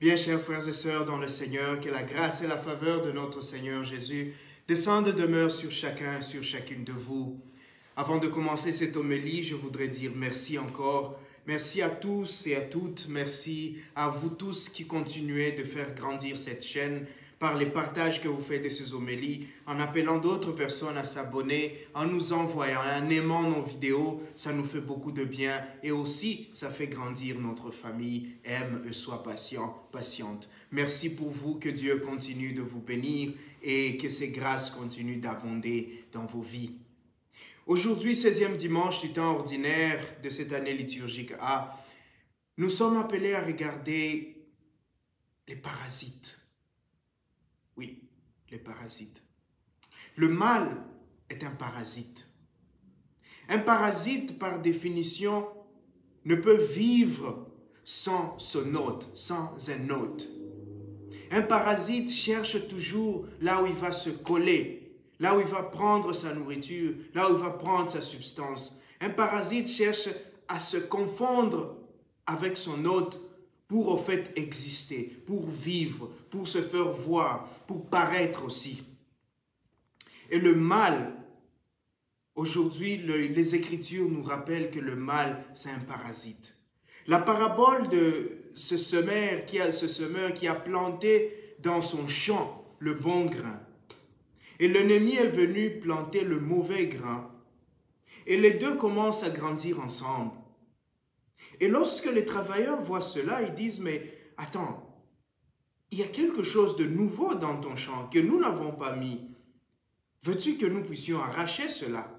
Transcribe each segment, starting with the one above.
Bien, chers frères et sœurs dans le Seigneur, que la grâce et la faveur de notre Seigneur Jésus descendent et demeurent sur chacun, sur chacune de vous. Avant de commencer cette homélie, je voudrais dire merci encore. Merci à tous et à toutes. Merci à vous tous qui continuez de faire grandir cette chaîne par les partages que vous faites de ces homélies, en appelant d'autres personnes à s'abonner, en nous envoyant, en aimant nos vidéos. Ça nous fait beaucoup de bien et aussi ça fait grandir notre famille. Aime et sois patient, patiente. Merci pour vous, que Dieu continue de vous bénir et que ses grâces continuent d'abonder dans vos vies. Aujourd'hui, 16e dimanche du temps ordinaire de cette année liturgique A, nous sommes appelés à regarder les parasites. Oui, les parasites. Le mal est un parasite. Un parasite, par définition, ne peut vivre sans son hôte, sans un hôte. Un parasite cherche toujours là où il va se coller, là où il va prendre sa nourriture, là où il va prendre sa substance. Un parasite cherche à se confondre avec son hôte pour au fait exister, pour vivre, pour se faire voir, pour paraître aussi. Et le mal, aujourd'hui, les Écritures nous rappellent que le mal, c'est un parasite. La parabole de ce semeur qui a planté dans son champ le bon grain. Et l'ennemi est venu planter le mauvais grain. Et les deux commencent à grandir ensemble. Et lorsque les travailleurs voient cela, ils disent, mais attends, il y a quelque chose de nouveau dans ton champ que nous n'avons pas mis. Veux-tu que nous puissions arracher cela?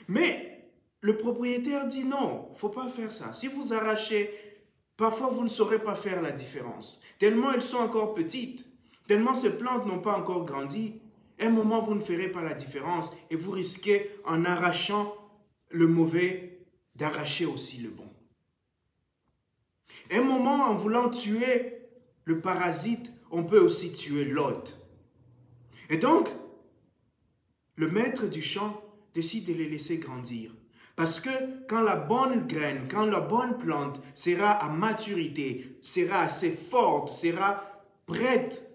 Mais le propriétaire dit non, il ne faut pas faire ça. Si vous arrachez, parfois vous ne saurez pas faire la différence. Tellement elles sont encore petites, tellement ces plantes n'ont pas encore grandi. À un moment, vous ne ferez pas la différence et vous risquez, en arrachant le mauvais, d'arracher aussi le bon. À un moment, en voulant tuer le parasite, on peut aussi tuer l'hôte. Et donc, le maître du champ décide de les laisser grandir. Parce que quand la bonne graine, quand la bonne plante sera à maturité, sera assez forte, sera prête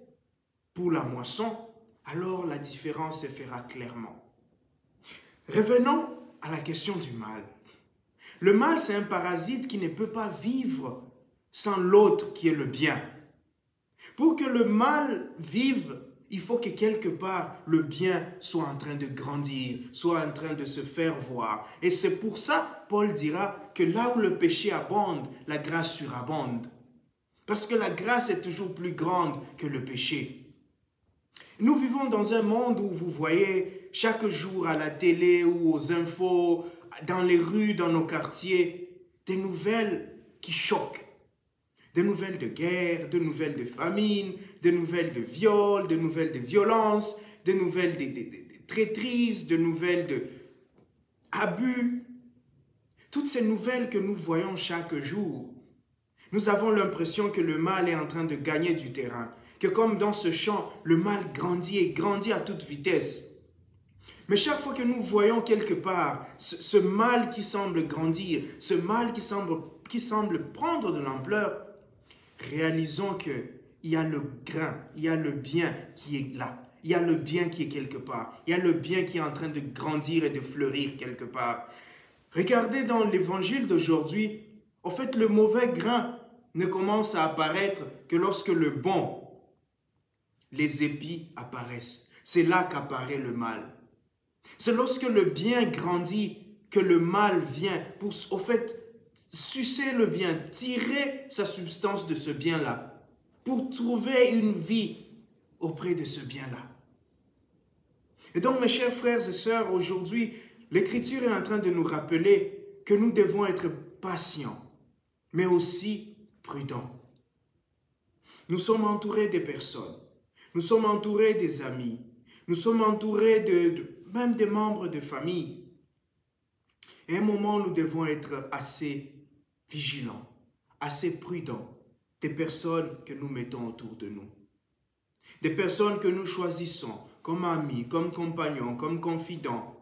pour la moisson, alors la différence se fera clairement. Revenons à la question du mal. Le mal, c'est un parasite qui ne peut pas vivre sans l'autre qui est le bien. Pour que le mal vive, il faut que quelque part le bien soit en train de grandir, soit en train de se faire voir. Et c'est pour ça, Paul dira que là où le péché abonde, la grâce surabonde. Parce que la grâce est toujours plus grande que le péché. Nous vivons dans un monde où vous voyez chaque jour à la télé ou aux infos, dans les rues, dans nos quartiers, des nouvelles qui choquent. Des nouvelles de guerre, des nouvelles de famine, des nouvelles de viol, des nouvelles de violence, des nouvelles de traîtrise, des nouvelles d'abus. Toutes ces nouvelles que nous voyons chaque jour, nous avons l'impression que le mal est en train de gagner du terrain. Que comme dans ce champ, le mal grandit et grandit à toute vitesse. Mais chaque fois que nous voyons quelque part ce mal qui semble grandir, ce mal qui semble prendre de l'ampleur, réalisons qu'il y a le grain, il y a le bien qui est là. Il y a le bien qui est quelque part. Il y a le bien qui est en train de grandir et de fleurir quelque part. Regardez dans l'évangile d'aujourd'hui, en fait, le mauvais grain ne commence à apparaître que lorsque le bon, les épis apparaissent. C'est là qu'apparaît le mal. C'est lorsque le bien grandit que le mal vient pour, au fait, sucer le bien, tirer sa substance de ce bien-là, pour trouver une vie auprès de ce bien-là. Et donc, mes chers frères et sœurs, aujourd'hui, l'Écriture est en train de nous rappeler que nous devons être patients, mais aussi prudents. Nous sommes entourés des personnes, nous sommes entourés des amis, nous sommes entourés même des membres de famille. Et à un moment, nous devons être assez vigilants, assez prudents des personnes que nous mettons autour de nous. Des personnes que nous choisissons comme amis, comme compagnons, comme confidents.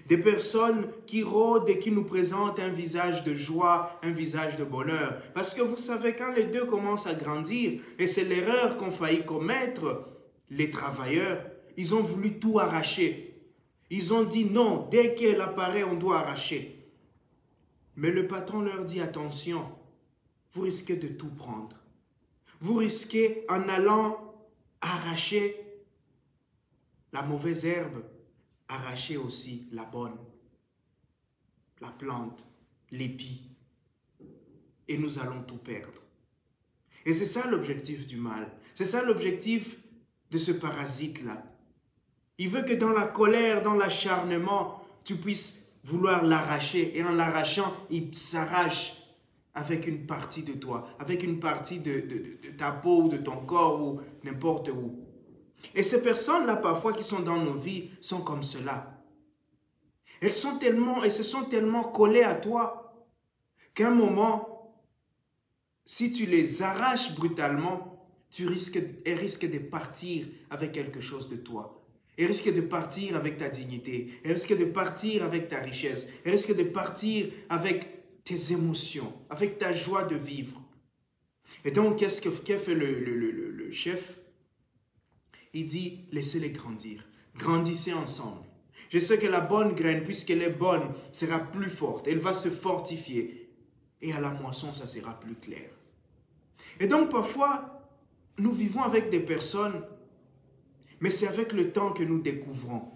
Des personnes qui rôdent et qui nous présentent un visage de joie, un visage de bonheur. Parce que vous savez, quand les deux commencent à grandir, et c'est l'erreur qu'ont failli commettre les travailleurs, ils ont voulu tout arracher. Ils ont dit non, dès qu'elle apparaît, on doit arracher. Mais le patron leur dit attention, vous risquez de tout prendre. Vous risquez en allant arracher la mauvaise herbe, arracher aussi la bonne, la plante, l'épi. Et nous allons tout perdre. Et c'est ça l'objectif du mal. C'est ça l'objectif de ce parasite-là. Il veut que dans la colère, dans l'acharnement, tu puisses vouloir l'arracher. Et en l'arrachant, il s'arrache avec une partie de toi, avec une partie de ta peau, de ton corps ou n'importe où. Et ces personnes-là, parfois, qui sont dans nos vies, sont comme cela. Elles se sont tellement collées à toi qu'à un moment, si tu les arraches brutalement, elles risquent de partir avec quelque chose de toi. Elles risquent de partir avec ta dignité. Elles risquent de partir avec ta richesse. Elles risquent de partir avec tes émotions, avec ta joie de vivre. Et donc, qu'est-ce qu'a fait le chef? Il dit, laissez-les grandir. Grandissez ensemble. Je sais que la bonne graine, puisqu'elle est bonne, sera plus forte. Elle va se fortifier. Et à la moisson, ça sera plus clair. Et donc, parfois, nous vivons avec des personnes, mais c'est avec le temps que nous découvrons.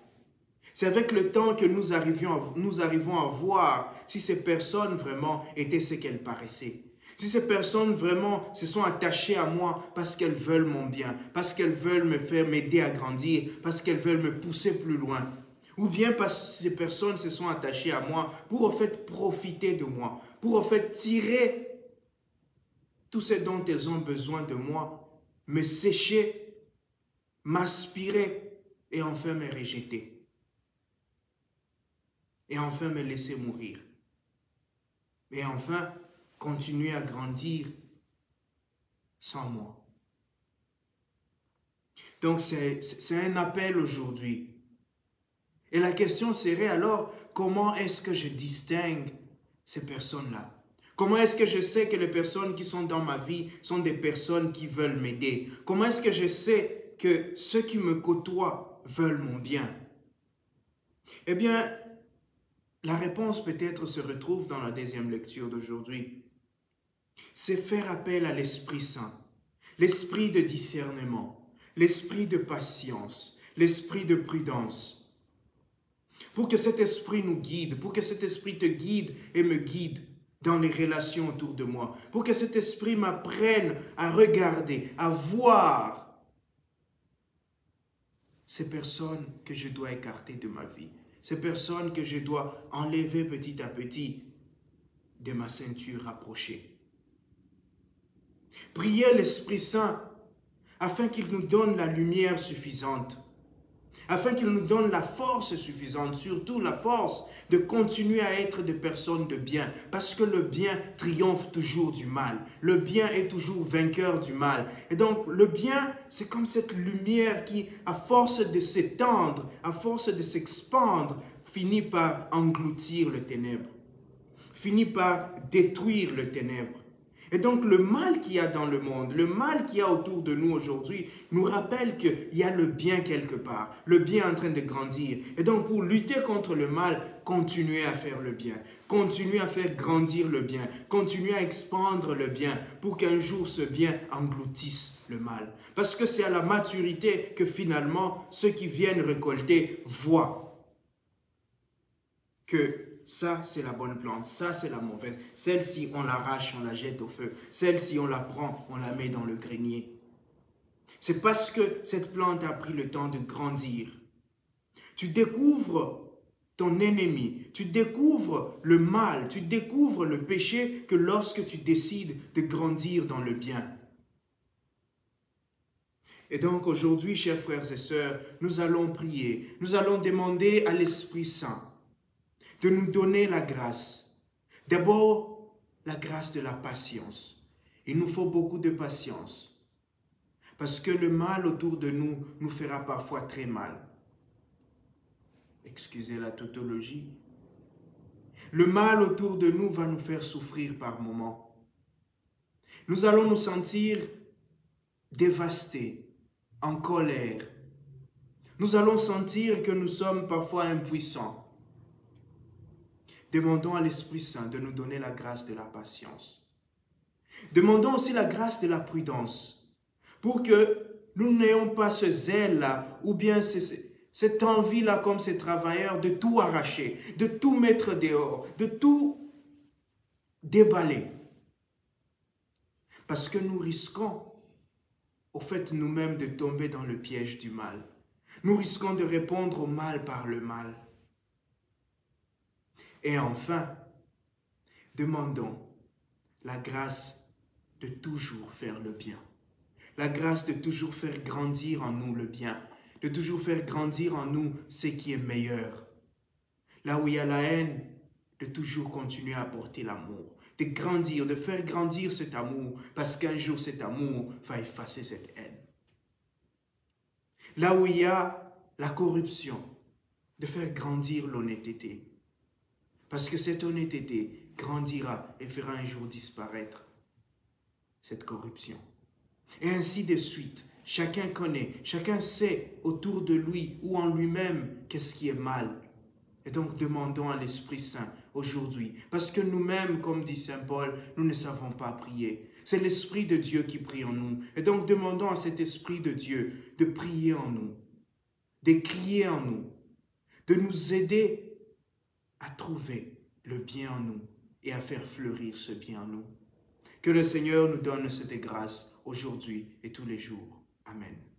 C'est avec le temps que nous arrivons à voir si ces personnes vraiment étaient ce qu'elles paraissaient. Si ces personnes vraiment se sont attachées à moi parce qu'elles veulent mon bien, parce qu'elles veulent m'aider à grandir, parce qu'elles veulent me pousser plus loin. Ou bien parce que ces personnes se sont attachées à moi pour en fait profiter de moi, pour en fait tirer tout ce dont elles ont besoin de moi, me sécher, m'aspirer et enfin me rejeter. Et enfin me laisser mourir. Et enfin continuer à grandir sans moi. Donc c'est un appel aujourd'hui. Et la question serait alors, comment est-ce que je distingue ces personnes-là? Comment est-ce que je sais que les personnes qui sont dans ma vie sont des personnes qui veulent m'aider? Comment est-ce que je sais que ceux qui me côtoient veulent mon bien? Eh bien, la réponse peut-être se retrouve dans la deuxième lecture d'aujourd'hui. C'est faire appel à l'Esprit Saint, l'esprit de discernement, l'esprit de patience, l'esprit de prudence. Pour que cet esprit nous guide, pour que cet esprit te guide et me guide dans les relations autour de moi, pour que cet esprit m'apprenne à regarder, à voir ces personnes que je dois écarter de ma vie, ces personnes que je dois enlever petit à petit de ma ceinture rapprochée. Priez l'Esprit Saint afin qu'il nous donne la lumière suffisante, afin qu'il nous donne la force suffisante, surtout la force de continuer à être des personnes de bien, parce que le bien triomphe toujours du mal. Le bien est toujours vainqueur du mal. Et donc, le bien, c'est comme cette lumière qui, à force de s'étendre, à force de s'expandre, finit par engloutir le ténèbre, finit par détruire le ténèbre. Et donc le mal qu'il y a dans le monde, le mal qu'il y a autour de nous aujourd'hui, nous rappelle qu'il y a le bien quelque part, le bien en train de grandir. Et donc pour lutter contre le mal, continuez à faire le bien, continuez à faire grandir le bien, continuez à expandre le bien pour qu'un jour ce bien engloutisse le mal. Parce que c'est à la maturité que finalement ceux qui viennent récolter voient que ça, c'est la bonne plante. Ça, c'est la mauvaise. Celle-ci, on l'arrache, on la jette au feu. Celle-ci, on la prend, on la met dans le grenier. C'est parce que cette plante a pris le temps de grandir. Tu découvres ton ennemi. Tu découvres le mal. Tu découvres le péché que lorsque tu décides de grandir dans le bien. Et donc aujourd'hui, chers frères et sœurs, nous allons prier. Nous allons demander à l'Esprit Saint de nous donner la grâce. D'abord, la grâce de la patience. Il nous faut beaucoup de patience. Parce que le mal autour de nous nous fera parfois très mal. excusez la tautologie. Le mal autour de nous va nous faire souffrir par moments. Nous allons nous sentir dévastés, en colère. Nous allons sentir que nous sommes parfois impuissants. Demandons à l'Esprit Saint de nous donner la grâce de la patience. Demandons aussi la grâce de la prudence pour que nous n'ayons pas ce zèle-là ou bien cette envie-là comme ces travailleurs de tout arracher, de tout mettre dehors, de tout déballer. Parce que nous risquons au fait nous-mêmes de tomber dans le piège du mal. Nous risquons de répondre au mal par le mal. Et enfin, demandons la grâce de toujours faire le bien. La grâce de toujours faire grandir en nous le bien. De toujours faire grandir en nous ce qui est meilleur. Là où il y a la haine, de toujours continuer à apporter l'amour. De grandir, de faire grandir cet amour. Parce qu'un jour, cet amour va effacer cette haine. Là où il y a la corruption, de faire grandir l'honnêteté. Parce que cette honnêteté grandira et fera un jour disparaître cette corruption. Et ainsi de suite. Chacun connaît, chacun sait autour de lui ou en lui-même qu'est-ce qui est mal. Et donc demandons à l'Esprit Saint aujourd'hui. Parce que nous-mêmes, comme dit Saint Paul, nous ne savons pas prier. C'est l'Esprit de Dieu qui prie en nous. Et donc demandons à cet Esprit de Dieu de prier en nous, de crier en nous, de nous aider à trouver le bien en nous et à faire fleurir ce bien en nous. Que le Seigneur nous donne cette grâce aujourd'hui et tous les jours. Amen.